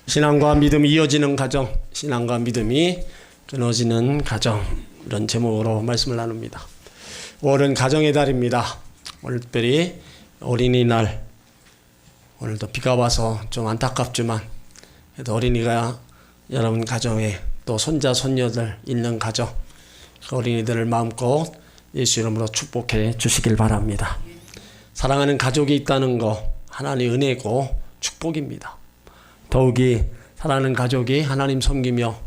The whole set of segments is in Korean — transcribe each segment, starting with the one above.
신앙과 믿음이 이어지는 가정, 신앙과 믿음이 끊어지는 가정, 이런 제목으로 말씀을 나눕니다. 5월은 가정의 달입니다. 오늘 특별히 어린이날, 오늘도 비가 와서 좀 안타깝지만 그래도 어린이가 여러분 가정에 또 손자 손녀들 있는 가정, 그 어린이들을 마음껏 예수 이름으로 축복해 주시길 바랍니다. 사랑하는 가족이 있다는 거 하나님의 은혜고 축복입니다. 더욱이 사랑하는 가족이 하나님 섬기며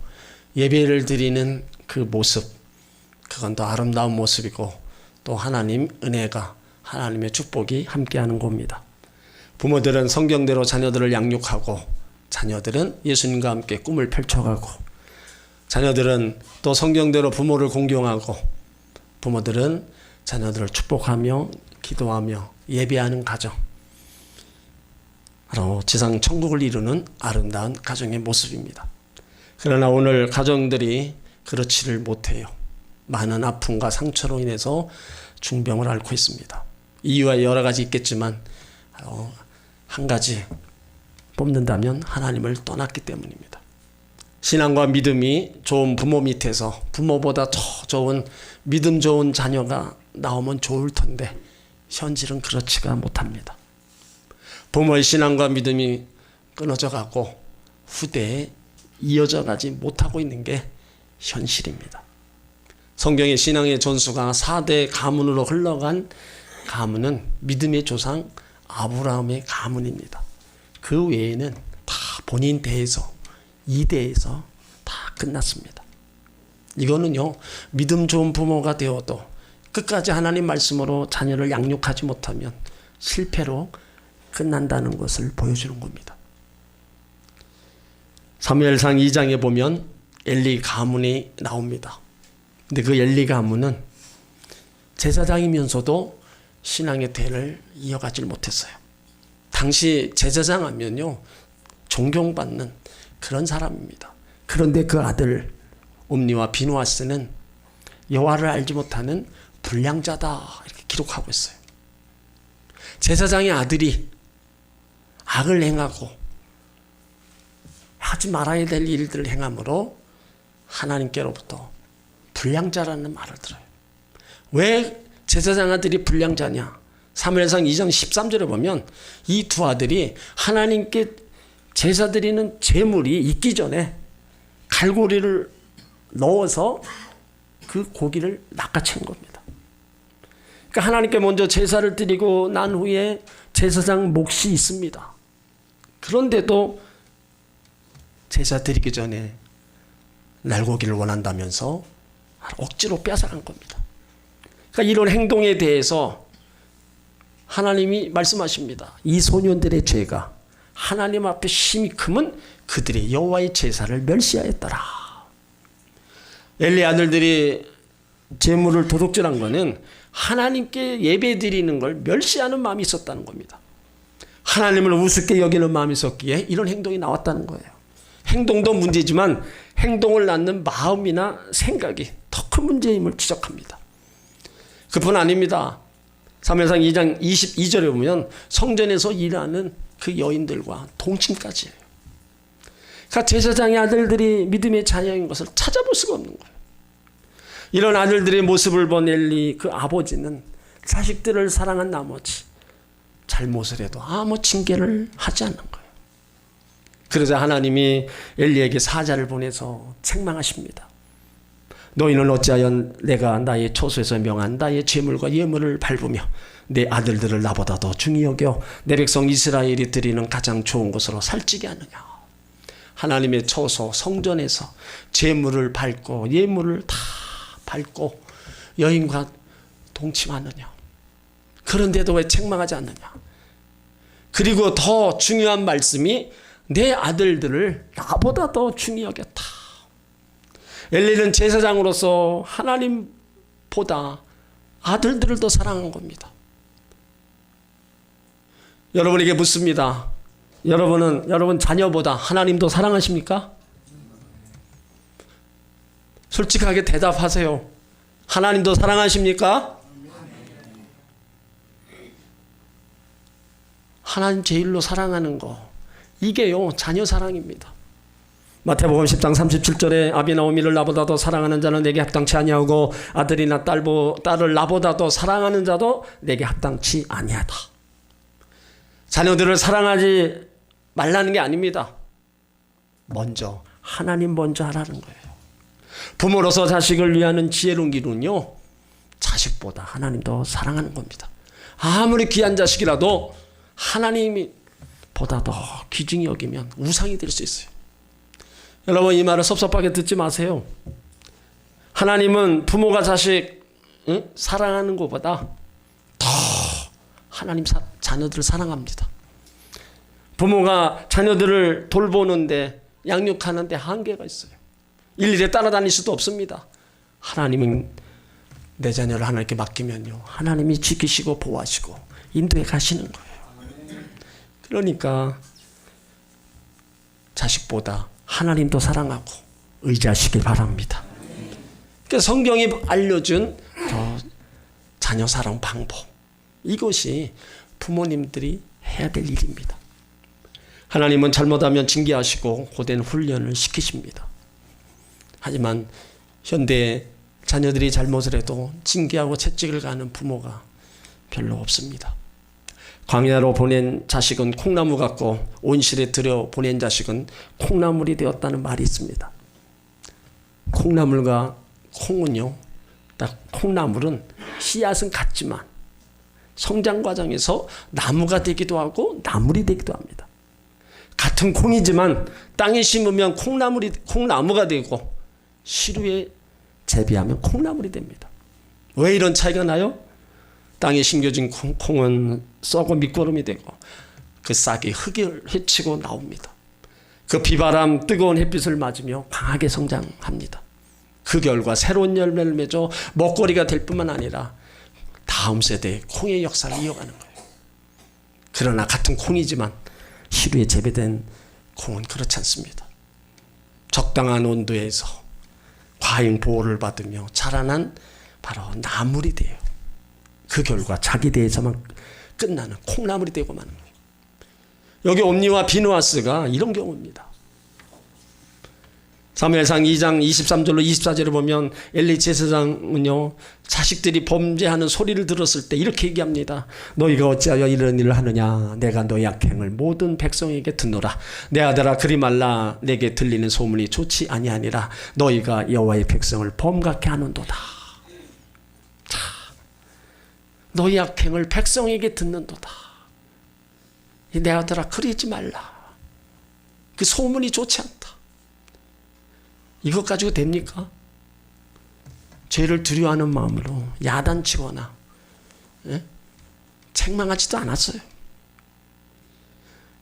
예배를 드리는 그 모습, 그건 더 아름다운 모습이고 또 하나님 은혜가, 하나님의 축복이 함께하는 겁니다. 부모들은 성경대로 자녀들을 양육하고 자녀들은 예수님과 함께 꿈을 펼쳐가고 자녀들은 또 성경대로 부모를 공경하고 부모들은 자녀들을 축복하며 기도하며 예배하는 가정, 바로 지상 천국을 이루는 아름다운 가정의 모습입니다. 그러나 오늘 가정들이 그렇지를 못해요. 많은 아픔과 상처로 인해서 중병을 앓고 있습니다. 이유가 여러 가지 있겠지만 한 가지 뽑는다면 하나님을 떠났기 때문입니다. 신앙과 믿음이 좋은 부모 밑에서 부모보다 더 좋은 믿음 좋은 자녀가 나오면 좋을 텐데 현실은 그렇지가 못합니다. 부모의 신앙과 믿음이 끊어져 가고 후대에 이어져 가지 못하고 있는 게 현실입니다. 성경의 신앙의 전수가 4대 가문으로 흘러간 가문은 믿음의 조상 아브라함의 가문입니다. 그 외에는 다 본인 대에서 2대에서 다 끝났습니다. 이거는요, 믿음 좋은 부모가 되어도 끝까지 하나님 말씀으로 자녀를 양육하지 못하면 실패로 끝난다는 것을 보여주는 겁니다. 사무엘상 2장에 보면 엘리 가문이 나옵니다. 근데 그 엘리 가문은 제사장이면서도 신앙의 대를 이어가질 못했어요. 당시 제사장 하면요, 존경받는 그런 사람입니다. 그런데 그 아들 옴니와 비누아스는 여호와를 알지 못하는 불량자다, 이렇게 기록하고 있어요. 제사장의 아들이 악을 행하고 하지 말아야 될 일들을 행함으로 하나님께로부터 불량자라는 말을 들어요. 왜 제사장 아들이 불량자냐? 사무엘상 2장 13절에 보면 이 두 아들이 하나님께 제사 드리는 제물이 있기 전에 갈고리를 넣어서 그 고기를 낚아챈 겁니다. 그러니까 하나님께 먼저 제사를 드리고 난 후에 제사장 몫이 있습니다. 그런데도 제사 드리기 전에 날고기를 원한다면서 억지로 뺏어간 겁니다. 그러니까 이런 행동에 대해서 하나님이 말씀하십니다. 이 소년들의 죄가 하나님 앞에 심히 크면 그들이 여호와의 제사를 멸시하였더라. 엘리 아들들이 제물을 도둑질한 것은 하나님께 예배 드리는 걸 멸시하는 마음이 있었다는 겁니다. 하나님을 우습게 여기는 마음이 있었기에 이런 행동이 나왔다는 거예요. 행동도 문제지만 행동을 낳는 마음이나 생각이 더 큰 문제임을 지적합니다. 그뿐 아닙니다. 사무엘상 2장 22절에 보면 성전에서 일하는 그 여인들과 동침까지 해요. 그러니까 제사장의 아들들이 믿음의 자녀인 것을 찾아볼 수가 없는 거예요. 이런 아들들의 모습을 본 엘리 그 아버지는 자식들을 사랑한 나머지 잘못을 해도 아무 징계를 하지 않는 거예요. 그러자 하나님이 엘리에게 사자를 보내서 책망하십니다. 너희는 어찌하여 내가 나의 초소에서 명한 나의 제물과 예물을 밟으며 내 아들들을 나보다 더 중히 여겨 내 백성 이스라엘이 드리는 가장 좋은 것으로 살찌게 하느냐. 하나님의 초소 성전에서 제물을 밟고 예물을 다 밟고 여인과 동침하느냐. 그런데도 왜 책망하지 않느냐. 그리고 더 중요한 말씀이 내 아들들을 나보다 더 중히 여겼다. 엘리는 제사장으로서 하나님보다 아들들을 더 사랑한 겁니다. 여러분에게 묻습니다. 여러분 자녀보다 하나님 더 사랑하십니까? 솔직하게 대답하세요. 하나님 더 사랑하십니까? 하나님 제일로 사랑하는 거, 이게요, 자녀 사랑입니다. 마태복음 10장 37절에 아비나 어미를 나보다 더 사랑하는 자는 내게 합당치 아니하고 아들이나 딸을 나보다 더 사랑하는 자도 내게 합당치 아니하다. 자녀들을 사랑하지 말라는 게 아닙니다. 먼저 하나님 먼저 하라는 거예요. 부모로서 자식을 위하는 지혜로운 길은요, 자식보다 하나님 더 사랑하는 겁니다. 아무리 귀한 자식이라도 하나님이 보다 더 귀중히 여기면 우상이 될 수 있어요. 여러분, 이 말을 섭섭하게 듣지 마세요. 하나님은 부모가 자식 사랑하는 것보다 더 하나님 자녀들을 사랑합니다. 부모가 자녀들을 돌보는데, 양육하는데 한계가 있어요. 일일이 따라다닐 수도 없습니다. 하나님은 내 자녀를 하나님께 맡기면요, 하나님이 지키시고 보호하시고 인도해 가시는 거예요. 그러니까 자식보다 하나님도 사랑하고 의지하시길 바랍니다. 그러니까 성경이 알려준 자녀 사랑 방법, 이것이 부모님들이 해야 될 일입니다. 하나님은 잘못하면 징계하시고 고된 훈련을 시키십니다. 하지만 현대 자녀들이 잘못을 해도 징계하고 채찍을 가는 부모가 별로 없습니다. 광야로 보낸 자식은 콩나무 같고 온실에 들여 보낸 자식은 콩나물이 되었다는 말이 있습니다. 콩나물과 콩은요, 딱 콩나물은 씨앗은 같지만 성장 과정에서 나무가 되기도 하고 나물이 되기도 합니다. 같은 콩이지만 땅에 심으면 콩나무가 되고 시루에 재배하면 콩나물이 됩니다. 왜 이런 차이가 나요? 땅에 심겨진 콩은 썩고 밑거름이 되고 그 싹이 흙을 헤치고 나옵니다. 그 비바람, 뜨거운 햇빛을 맞으며 강하게 성장합니다. 그 결과 새로운 열매를 맺어 먹거리가 될 뿐만 아니라 다음 세대의 콩의 역사를 이어가는 거예요. 그러나 같은 콩이지만 시루에 재배된 콩은 그렇지 않습니다. 적당한 온도에서 과잉 보호를 받으며 자라난 바로 나물이 돼요. 그 결과 자기 대에서만 끝나는 콩나물이 되고 마는 거예요. 여기 옴니와 비누아스가 이런 경우입니다. 사무엘상 2장 23절로 24절을 보면 엘리 제사장은요, 자식들이 범죄하는 소리를 들었을 때 이렇게 얘기합니다. 너희가 어찌하여 이런 일을 하느냐? 내가 너희 악행을 모든 백성에게 듣노라. 내 아들아, 그리 말라. 내게 들리는 소문이 좋지 아니하니라. 너희가 여호와의 백성을 범각케 하는도다. 자, 너희 악행을 백성에게 듣는도다. 내 아들아, 그러지 말라. 그 소문이 좋지 않다. 이것 가지고 됩니까? 죄를 두려워하는 마음으로 야단치거나 책망하지도 않았어요.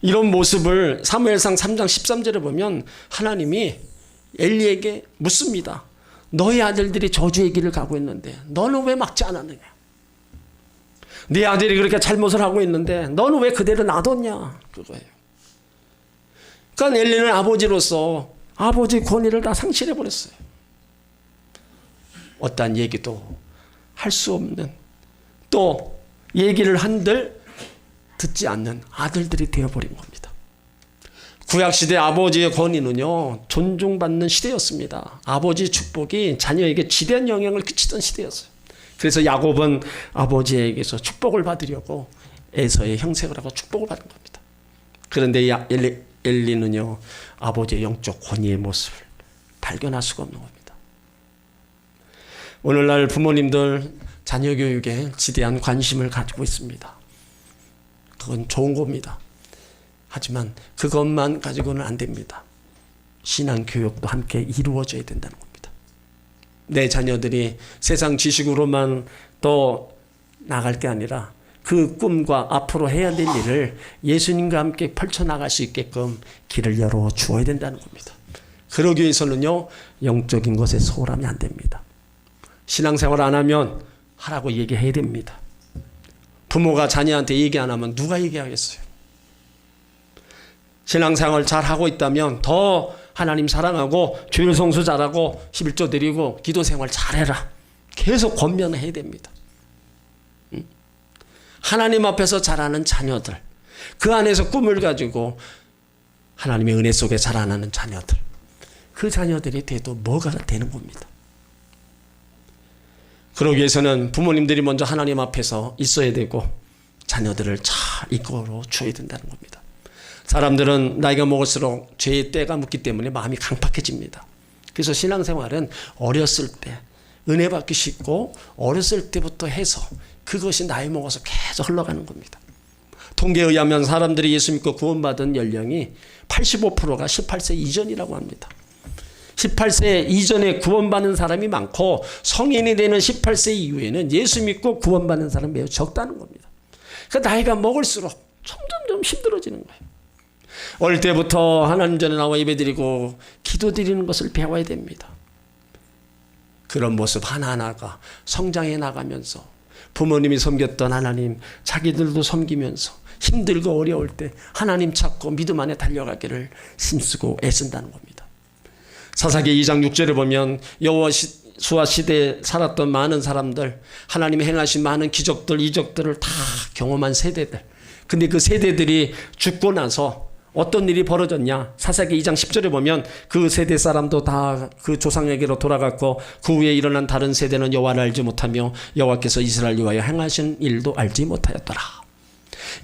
이런 모습을 사무엘상 3장 13절에 보면 하나님이 엘리에게 묻습니다. 너희 아들들이 저주의 길을 가고 있는데 너는 왜 막지 않았느냐? 네 아들이 그렇게 잘못을 하고 있는데 너는 왜 그대로 놔뒀냐? 그거예요. 그러니까 엘리는 아버지로서 아버지 권위를 다 상실해버렸어요. 어떠한 얘기도 할 수 없는, 또 얘기를 한들 듣지 않는 아들들이 되어버린 겁니다. 구약시대 아버지의 권위는요, 존중받는 시대였습니다. 아버지의 축복이 자녀에게 지대한 영향을 끼치던 시대였어요. 그래서 야곱은 아버지에게서 축복을 받으려고 에서의 형색을 하고 축복을 받은 겁니다. 그런데 엘리는요, 아버지의 영적 권위의 모습을 발견할 수가 없는 겁니다. 오늘날 부모님들 자녀 교육에 지대한 관심을 가지고 있습니다. 그건 좋은 겁니다. 하지만 그것만 가지고는 안 됩니다. 신앙 교육도 함께 이루어져야 된다는 겁니다. 내 자녀들이 세상 지식으로만 더 나갈 게 아니라 그 꿈과 앞으로 해야 될 일을 예수님과 함께 펼쳐나갈 수 있게끔 길을 열어 주어야 된다는 겁니다. 그러기 위해서는요, 영적인 것에 소홀하면 안 됩니다. 신앙생활 안 하면 하라고 얘기해야 됩니다. 부모가 자녀한테 얘기 안 하면 누가 얘기하겠어요? 신앙생활 잘 하고 있다면 더 하나님 사랑하고 주일 성수 잘하고 11조 드리고 기도생활 잘해라. 계속 권면해야 됩니다. 하나님 앞에서 자라는 자녀들, 그 안에서 꿈을 가지고 하나님의 은혜 속에 자라나는 자녀들, 그 자녀들이 돼도 뭐가 되는 겁니다. 그러기 위해서는 부모님들이 먼저 하나님 앞에서 있어야 되고 자녀들을 잘 이끌어 줘야 된다는 겁니다. 사람들은 나이가 먹을수록 죄의 때가 묻기 때문에 마음이 강팍해집니다. 그래서 신앙생활은 어렸을 때 은혜 받기 쉽고 어렸을 때부터 해서 그것이 나이 먹어서 계속 흘러가는 겁니다. 통계에 의하면 사람들이 예수 믿고 구원받은 연령이 85%가 18세 이전이라고 합니다. 18세 이전에 구원받는 사람이 많고 성인이 되는 18세 이후에는 예수 믿고 구원받는 사람이 매우 적다는 겁니다. 그러니까 나이가 먹을수록 점점 힘들어지는 거예요. 어릴 때부터 하나님 전에 나와 예배드리고 기도드리는 것을 배워야 됩니다. 그런 모습 하나하나가 성장해 나가면서 부모님이 섬겼던 하나님, 자기들도 섬기면서 힘들고 어려울 때 하나님 찾고 믿음 안에 달려가기를 힘쓰고 애쓴다는 겁니다. 사사기 2장 6절에 보면 여호수아 시대에 살았던 많은 사람들, 하나님이 행하신 많은 기적들, 이적들을 다 경험한 세대들. 근데 그 세대들이 죽고 나서 어떤 일이 벌어졌냐? 사사기 2장 10절에 보면 그 세대 사람도 다 그 조상에게로 돌아갔고 그 후에 일어난 다른 세대는 여호와를 알지 못하며 여호와께서 이스라엘 위하여 행하신 일도 알지 못하였더라.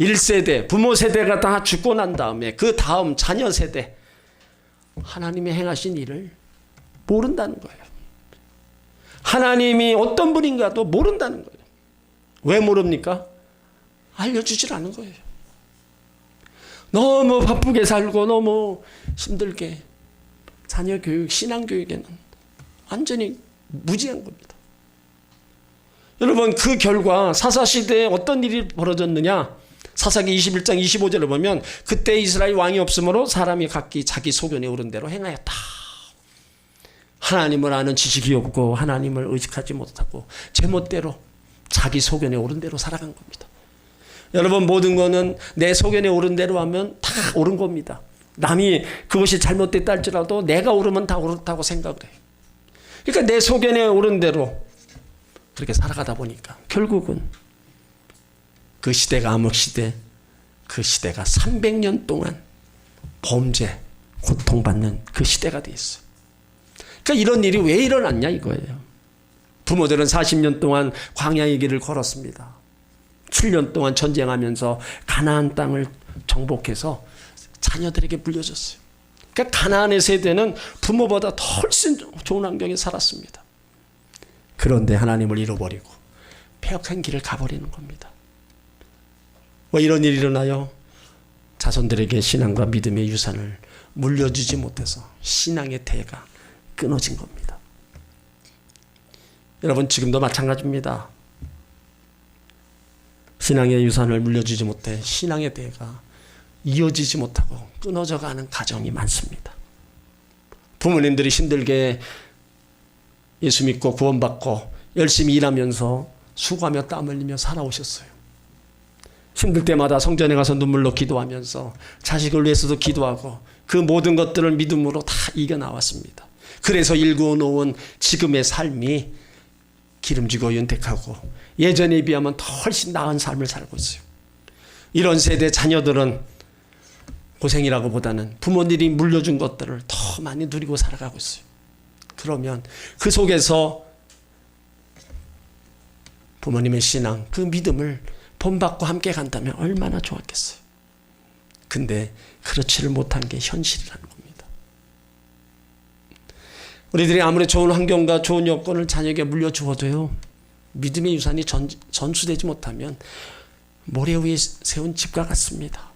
1세대 부모 세대가 다 죽고 난 다음에 그 다음 자녀 세대 하나님이 행하신 일을 모른다는 거예요. 하나님이 어떤 분인가도 모른다는 거예요. 왜 모릅니까? 알려주질 않은 거예요. 너무 바쁘게 살고 너무 힘들게 자녀 교육, 신앙 교육에는 완전히 무지한 겁니다. 여러분, 그 결과 사사시대에 어떤 일이 벌어졌느냐? 사사기 21장 25절을 보면 그때 이스라엘 왕이 없으므로 사람이 각기 자기 소견에 오른 대로 행하였다. 하나님을 아는 지식이 없고 하나님을 의식하지 못하고 제멋대로 자기 소견에 오른 대로 살아간 겁니다. 여러분, 모든 거는 내 소견에 오른 대로 하면 다 옳은 겁니다. 남이 그것이 잘못됐다 할지라도 내가 옳으면 다 옳다고 생각을 해요. 그러니까 내 소견에 오른 대로 그렇게 살아가다 보니까 결국은 그 시대가 암흑시대, 그 시대가 300년 동안 범죄, 고통받는 그 시대가 돼 있어요. 그러니까 이런 일이 왜 일어났냐 이거예요. 부모들은 40년 동안 광야의 길을 걸었습니다. 7년 동안 전쟁하면서 가나안 땅을 정복해서 자녀들에게 물려줬어요. 그러니까 가나안의 세대는 부모보다 훨씬 좋은 환경에 살았습니다. 그런데 하나님을 잃어버리고 폐역한 길을 가버리는 겁니다. 왜 이런 일이 일어나요? 자손들에게 신앙과 믿음의 유산을 물려주지 못해서 신앙의 대가 끊어진 겁니다. 여러분, 지금도 마찬가지입니다. 신앙의 유산을 물려주지 못해 신앙의 대가 이어지지 못하고 끊어져가는 가정이 많습니다. 부모님들이 힘들게 예수 믿고 구원받고 열심히 일하면서 수고하며 땀 흘리며 살아오셨어요. 힘들 때마다 성전에 가서 눈물로 기도하면서 자식을 위해서도 기도하고 그 모든 것들을 믿음으로 다 이겨나왔습니다. 그래서 일구어놓은 지금의 삶이 기름지고 윤택하고 예전에 비하면 더 훨씬 나은 삶을 살고 있어요. 이런 세대 자녀들은 고생이라고 보다는 부모님이 물려준 것들을 더 많이 누리고 살아가고 있어요. 그러면 그 속에서 부모님의 신앙, 그 믿음을 본받고 함께 간다면 얼마나 좋았겠어요. 근데 그렇지를 못한 게 현실이라는 겁니다. 우리들이 아무리 좋은 환경과 좋은 여건을 자녀에게 물려주어도요, 믿음의 유산이 전수되지 못하면 모래 위에 세운 집과 같습니다.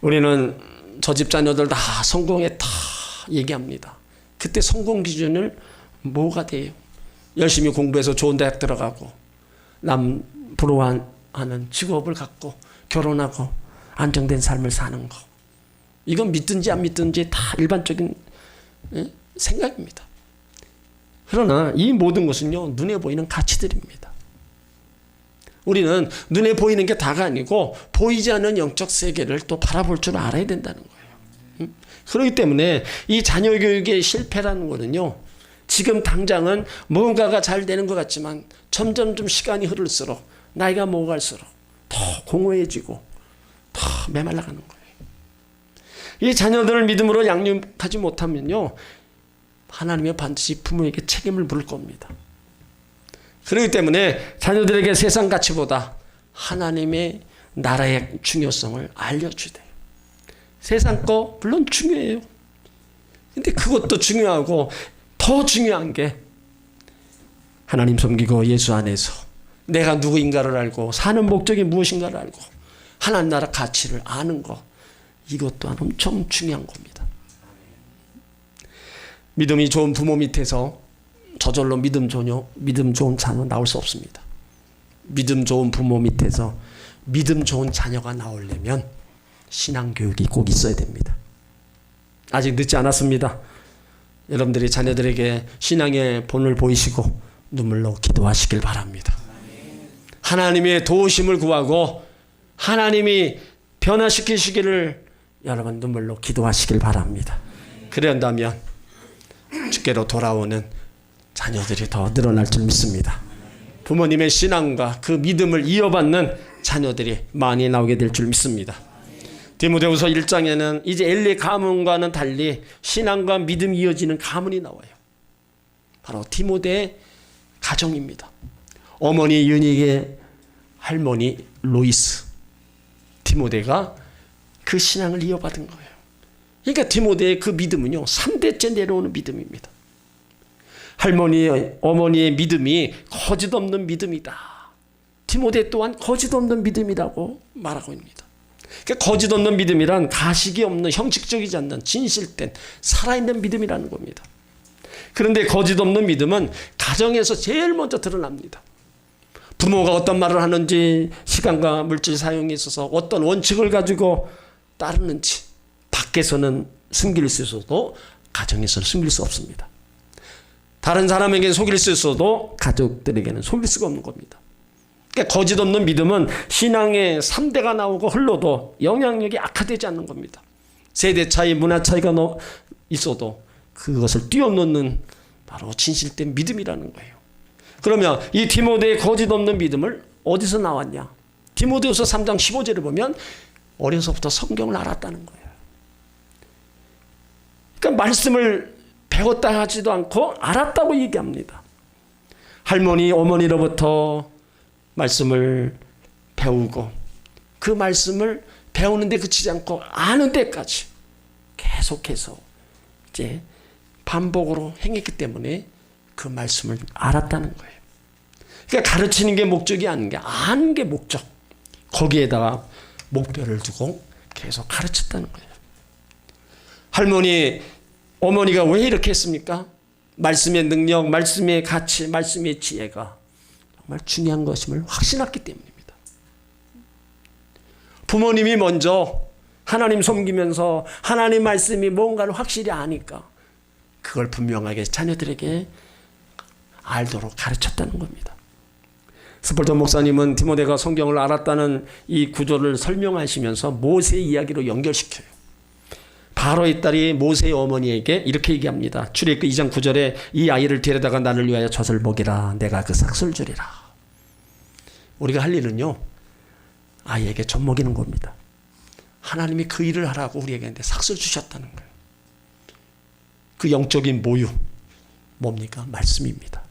우리는 저 집 자녀들 다 성공했다 얘기합니다. 그때 성공 기준을 뭐가 돼요? 열심히 공부해서 좋은 대학 들어가고 남 부러워하는 직업을 갖고 결혼하고 안정된 삶을 사는 거. 이건 믿든지 안 믿든지 다 일반적인 생각입니다. 그러나 이 모든 것은요, 눈에 보이는 가치들입니다. 우리는 눈에 보이는 게 다가 아니고 보이지 않는 영적 세계를 또 바라볼 줄 알아야 된다는 거예요. 그렇기 때문에 이 자녀 교육의 실패라는 거는요, 지금 당장은 뭔가가 잘 되는 것 같지만 점점 좀 시간이 흐를수록 나이가 먹어갈수록 더 공허해지고 더 메말라가는 거예요. 이 자녀들을 믿음으로 양육하지 못하면요, 하나님이 반드시 부모에게 책임을 물을 겁니다. 그렇기 때문에 자녀들에게 세상 가치보다 하나님의 나라의 중요성을 알려주되, 세상 거 물론 중요해요. 근데 그것도 중요하고 더 중요한 게 하나님 섬기고 예수 안에서 내가 누구인가를 알고 사는 목적이 무엇인가를 알고 하나님 나라 가치를 아는 것, 이것 또한 엄청 중요한 겁니다. 믿음이 좋은 부모 밑에서 저절로 믿음 좋은 자녀 나올 수 없습니다. 믿음 좋은 부모 밑에서 믿음 좋은 자녀가 나오려면 신앙교육이 꼭 있어야 됩니다. 아직 늦지 않았습니다. 여러분들이 자녀들에게 신앙의 본을 보이시고 눈물로 기도하시길 바랍니다. 하나님의 도우심을 구하고 하나님이 변화시키시기를 여러분 눈물로 기도하시길 바랍니다. 그런다면 주께로 돌아오는 자녀들이 더 늘어날 줄 믿습니다. 부모님의 신앙과 그 믿음을 이어받는 자녀들이 많이 나오게 될 줄 믿습니다. 디모데후서 1장에는 이제 엘리 가문과는 달리 신앙과 믿음이 이어지는 가문이 나와요. 바로 디모데의 가정입니다. 어머니 유닉의 할머니 로이스, 디모데가 그 신앙을 이어받은 거예요. 그러니까 디모데의 그 믿음은요, 3대째 내려오는 믿음입니다. 어머니의 믿음이 거짓 없는 믿음이다. 디모데 또한 거짓 없는 믿음이라고 말하고 있습니다. 그러니까 거짓 없는 믿음이란 가식이 없는, 형식적이지 않는 진실된 살아있는 믿음이라는 겁니다. 그런데 거짓 없는 믿음은 가정에서 제일 먼저 드러납니다. 부모가 어떤 말을 하는지, 시간과 물질 사용에 있어서 어떤 원칙을 가지고 따르는지 밖에서는 숨길 수 있어도 가정에서는 숨길 수 없습니다. 다른 사람에게는 속일 수 있어도 가족들에게는 속일 수가 없는 겁니다. 그러니까 거짓 없는 믿음은 신앙의 3대가 나오고 흘러도 영향력이 악화되지 않는 겁니다. 세대 차이, 문화 차이가 있어도 그것을 뛰어넘는 바로 진실된 믿음이라는 거예요. 그러면 이 디모데의 거짓 없는 믿음을 어디서 나왔냐? 디모데후서 3장 15절을 보면 어려서부터 성경을 알았다는 거예요. 그러니까 말씀을 배웠다 하지도 않고 알았다고 얘기합니다. 할머니, 어머니로부터 말씀을 배우고 그 말씀을 배우는데 그치지 않고 아는 데까지 계속해서 이제 반복으로 행했기 때문에 그 말씀을 알았다는 거예요. 그러니까 가르치는 게 목적이 아닌 게 아는 게 목적. 거기에다가 목표를 두고 계속 가르쳤다는 거예요. 할머니, 어머니가 왜 이렇게 했습니까? 말씀의 능력, 말씀의 가치, 말씀의 지혜가 정말 중요한 것임을 확신했기 때문입니다. 부모님이 먼저 하나님 섬기면서 하나님 말씀이 뭔가를 확실히 아니까 그걸 분명하게 자녀들에게 알도록 가르쳤다는 겁니다. 스폴턴 목사님은 디모데가 성경을 알았다는 이 구조를 설명하시면서 모세 이야기로 연결시켜요. 바로의 딸이 모세의 어머니에게 이렇게 얘기합니다. 출애굽기 2장 9절에 이 아이를 데려다가 나를 위하여 젖을 먹이라. 내가 그 삭슬 주리라. 우리가 할 일은요, 아이에게 젖 먹이는 겁니다. 하나님이 그 일을 하라고 우리에게 삭슬 주셨다는 거예요. 그 영적인 모유 뭡니까? 말씀입니다.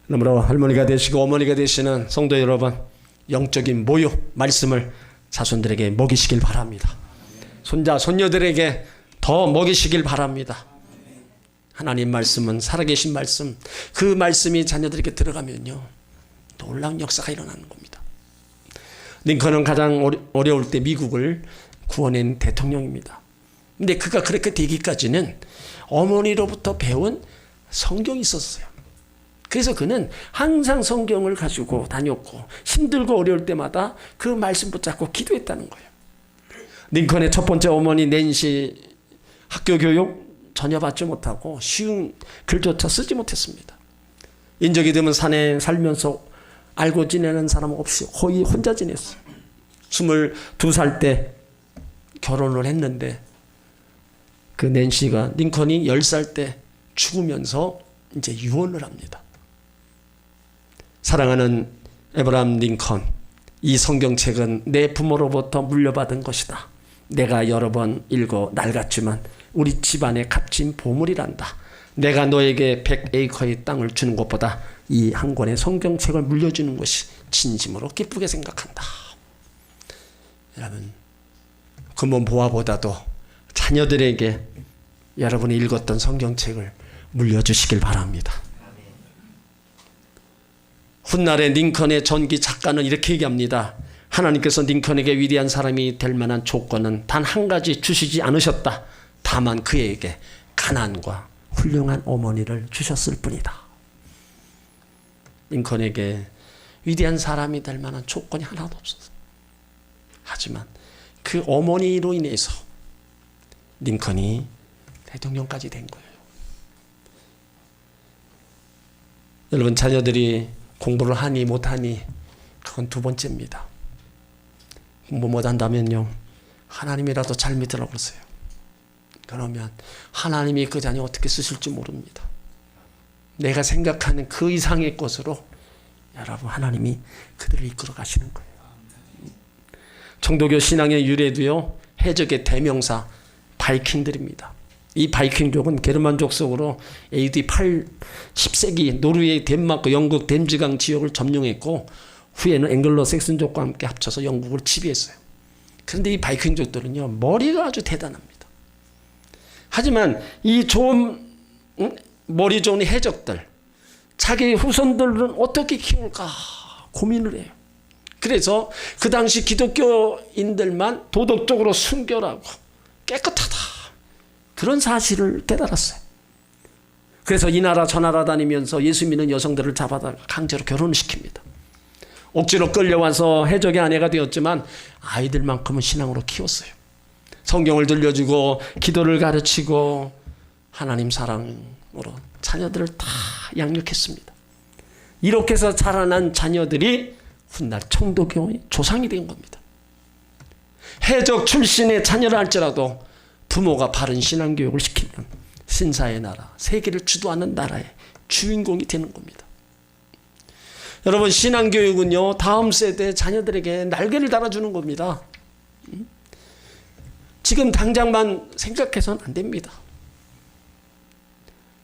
그러므로 할머니가 되시고 어머니가 되시는 성도 여러분, 영적인 모유 말씀을 자손들에게 먹이시길 바랍니다. 손자 손녀들에게 더 먹이시길 바랍니다. 하나님 말씀은 살아계신 말씀, 그 말씀이 자녀들에게 들어가면요 놀라운 역사가 일어나는 겁니다. 링컨은 가장 어려울 때 미국을 구원한 대통령입니다. 근데 그가 그렇게 되기까지는 어머니로부터 배운 성경이 있었어요. 그래서 그는 항상 성경을 가지고 다녔고 힘들고 어려울 때마다 그 말씀 붙잡고 기도했다는 거예요. 링컨의 첫 번째 어머니 낸시 학교 교육 전혀 받지 못하고 쉬운 글조차 쓰지 못했습니다. 인적이 되면 산에 살면서 알고 지내는 사람 없이 거의 혼자 지냈어요. 22살 때 결혼을 했는데 그 낸시가 링컨이 10살 때 죽으면서 이제 유언을 합니다. 사랑하는 에브라함 링컨, 이 성경책은 내 부모로부터 물려받은 것이다. 내가 여러 번 읽어 낡았지만 우리 집안의 값진 보물이란다. 내가 너에게 100에이커의 땅을 주는 것보다 이 한 권의 성경책을 물려주는 것이 진심으로 기쁘게 생각한다. 여러분, 금은보화보다도 자녀들에게 여러분이 읽었던 성경책을 물려주시길 바랍니다. 훗날에 링컨의 전기 작가는 이렇게 얘기합니다. 하나님께서 링컨에게 위대한 사람이 될 만한 조건은 단 한 가지 주시지 않으셨다. 다만 그에게 가난과 훌륭한 어머니를 주셨을 뿐이다. 링컨에게 위대한 사람이 될 만한 조건이 하나도 없었어. 하지만 그 어머니로 인해서 링컨이 대통령까지 된 거예요. 여러분, 자녀들이 공부를 하니 못하니 그건 두 번째입니다. 공부 못한다면요, 하나님이라도 잘 믿으라고 그러세요. 그러면 하나님이 그 자녀 어떻게 쓰실지 모릅니다. 내가 생각하는 그 이상의 것으로 여러분, 하나님이 그들을 이끌어 가시는 거예요. 청도교 신앙의 유래도요, 해적의 대명사 바이킹들입니다. 이 바이킹족은 게르만족 속으로 AD 10세기 노르웨이, 덴마크, 영국 댐즈강 지역을 점령했고 후에는 앵글로색슨족과 함께 합쳐서 영국을 지배했어요. 그런데 이 바이킹족들은요, 머리가 아주 대단합니다. 하지만 이 좋은 머리 좋은 해적들, 자기 후손들은 어떻게 키울까 고민을 해요. 그래서 그 당시 기독교인들만 도덕적으로 순결하고 깨끗하다, 그런 사실을 깨달았어요. 그래서 이 나라 저 나라 다니면서 예수 믿는 여성들을 잡아다가 강제로 결혼을 시킵니다. 억지로 끌려와서 해적의 아내가 되었지만 아이들만큼은 신앙으로 키웠어요. 성경을 들려주고 기도를 가르치고 하나님 사랑으로 자녀들을 다 양육했습니다. 이렇게 해서 자라난 자녀들이 훗날 청도교의 조상이 된 겁니다. 해적 출신의 자녀를 할지라도 부모가 바른 신앙교육을 시키면 신사의 나라, 세계를 주도하는 나라의 주인공이 되는 겁니다. 여러분, 신앙교육은요, 다음 세대 자녀들에게 날개를 달아주는 겁니다. 지금 당장만 생각해서는 안 됩니다.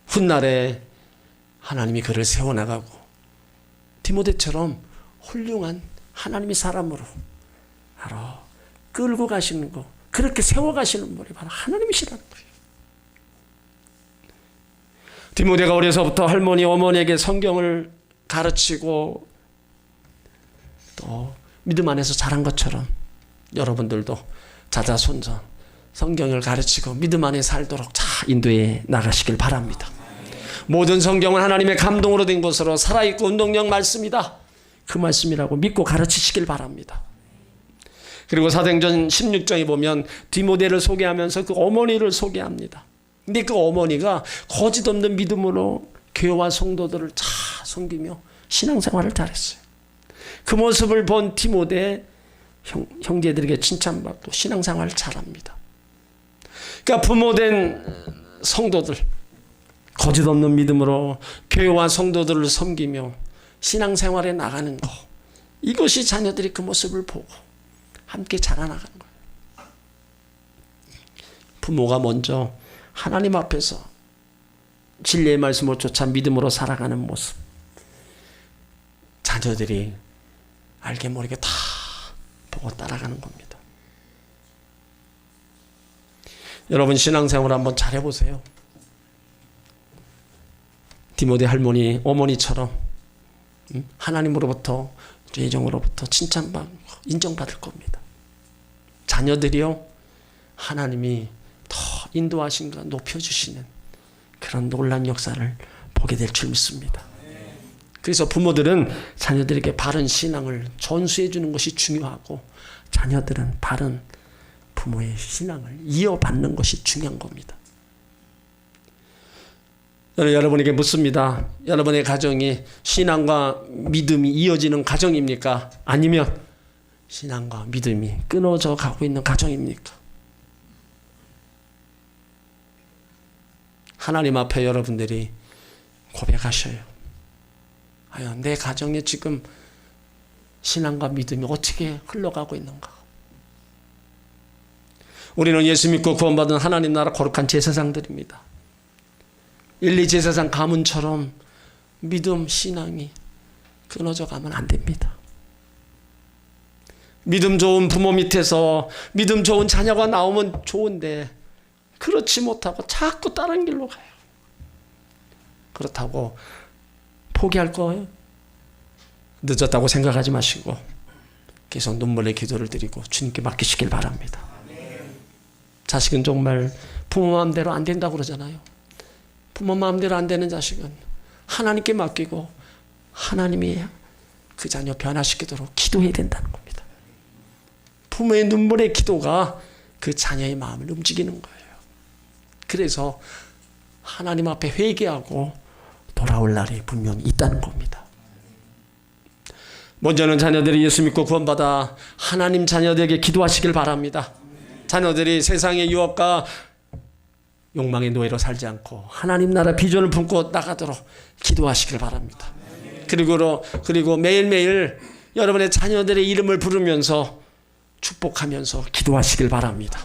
훗날에 하나님이 그를 세워나가고 디모데처럼 훌륭한 하나님의 사람으로 바로 끌고 가시는 거, 그렇게 세워가시는 분이 바로 하나님이시라는 거예요. 디모데가 어려서부터 할머니, 어머니에게 성경을 가르치고 또 믿음 안에서 자란 것처럼 여러분들도 자자손손 성경을 가르치고 믿음 안에 살도록 잘 인도해 나가시길 바랍니다. 모든 성경은 하나님의 감동으로 된 것으로 살아있고 운동력 말씀이다, 그 말씀이라고 믿고 가르치시길 바랍니다. 그리고 사도행전 16장에 보면 디모데를 소개하면서 그 어머니를 소개합니다. 근데 그 어머니가 거짓 없는 믿음으로 교회와 성도들을 잘 섬기며 신앙생활을 잘했어요. 그 모습을 본 디모데 형제들에게 칭찬받고 신앙생활을 잘합니다. 그러니까 부모된 성도들, 거짓 없는 믿음으로 교회와 성도들을 섬기며 신앙생활에 나가는 것, 이것이 자녀들이 그 모습을 보고 함께 자라나가는 거예요. 부모가 먼저 하나님 앞에서 진리의 말씀을 쫓아 믿음으로 살아가는 모습, 자녀들이 알게 모르게 다 보고 따라가는 겁니다. 여러분, 신앙생활 한번 잘해보세요. 디모데 할머니, 어머니처럼 하나님으로부터, 예정으로부터 칭찬받고 인정받을 겁니다. 자녀들이요, 하나님이 더 인도하신가 높여주시는 그런 놀라운 역사를 보게 될 줄 믿습니다. 그래서 부모들은 자녀들에게 바른 신앙을 전수해 주는 것이 중요하고, 자녀들은 바른 부모의 신앙을 이어받는 것이 중요한 겁니다. 여러분에게 묻습니다. 여러분의 가정이 신앙과 믿음이 이어지는 가정입니까? 아니면 신앙과 믿음이 끊어져 가고 있는 가정입니까? 하나님 앞에 여러분들이 고백하셔요. 내 가정에 지금 신앙과 믿음이 어떻게 흘러가고 있는가? 우리는 예수 믿고 구원받은 하나님 나라 거룩한 제사장들입니다. 1, 2 제사장 가문처럼 믿음, 신앙이 끊어져 가면 안 됩니다. 믿음 좋은 부모 밑에서 믿음 좋은 자녀가 나오면 좋은데 그렇지 못하고 자꾸 다른 길로 가요. 그렇다고 포기할 거예요? 늦었다고 생각하지 마시고 계속 눈물의 기도를 드리고 주님께 맡기시길 바랍니다. 자식은 정말 부모 마음대로 안 된다고 그러잖아요. 부모 마음대로 안 되는 자식은 하나님께 맡기고 하나님이 그 자녀 변화시키도록 기도해야 된다는 겁니다. 부모의 눈물의 기도가 그 자녀의 마음을 움직이는 거예요. 그래서 하나님 앞에 회개하고 돌아올 날이 분명히 있다는 겁니다. 먼저는 자녀들이 예수 믿고 구원받아 하나님 자녀들에게 기도하시길 바랍니다. 자녀들이 세상의 유혹과 욕망의 노예로 살지 않고 하나님 나라 비전을 품고 나가도록 기도하시길 바랍니다. 그리고 매일매일 여러분의 자녀들의 이름을 부르면서 축복하면서 기도하시길 바랍니다.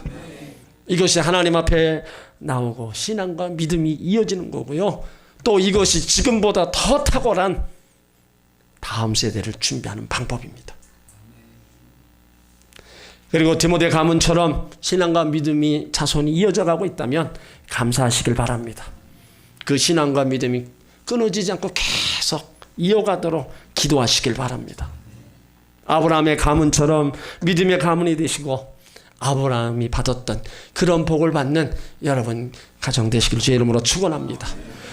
이것이 하나님 앞에 나오고 신앙과 믿음이 이어지는 거고요. 또 이것이 지금보다 더 탁월한 다음 세대를 준비하는 방법입니다. 그리고 디모데 가문처럼 신앙과 믿음이 자손이 이어져 가고 있다면 감사하시길 바랍니다. 그 신앙과 믿음이 끊어지지 않고 계속 이어가도록 기도하시길 바랍니다. 아브라함의 가문처럼 믿음의 가문이 되시고 아브라함이 받았던 그런 복을 받는 여러분 가정 되시길 주의 이름으로 축원합니다.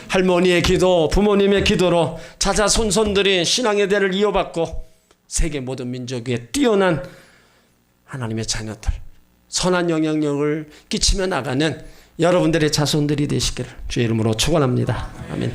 할머니의 기도, 부모님의 기도로 자자손손들이 신앙의 대를 이어받고 세계 모든 민족 위에 뛰어난 하나님의 자녀들, 선한 영향력을 끼치며 나가는 여러분들의 자손들이 되시기를 주의 이름으로 축원합니다. 아멘.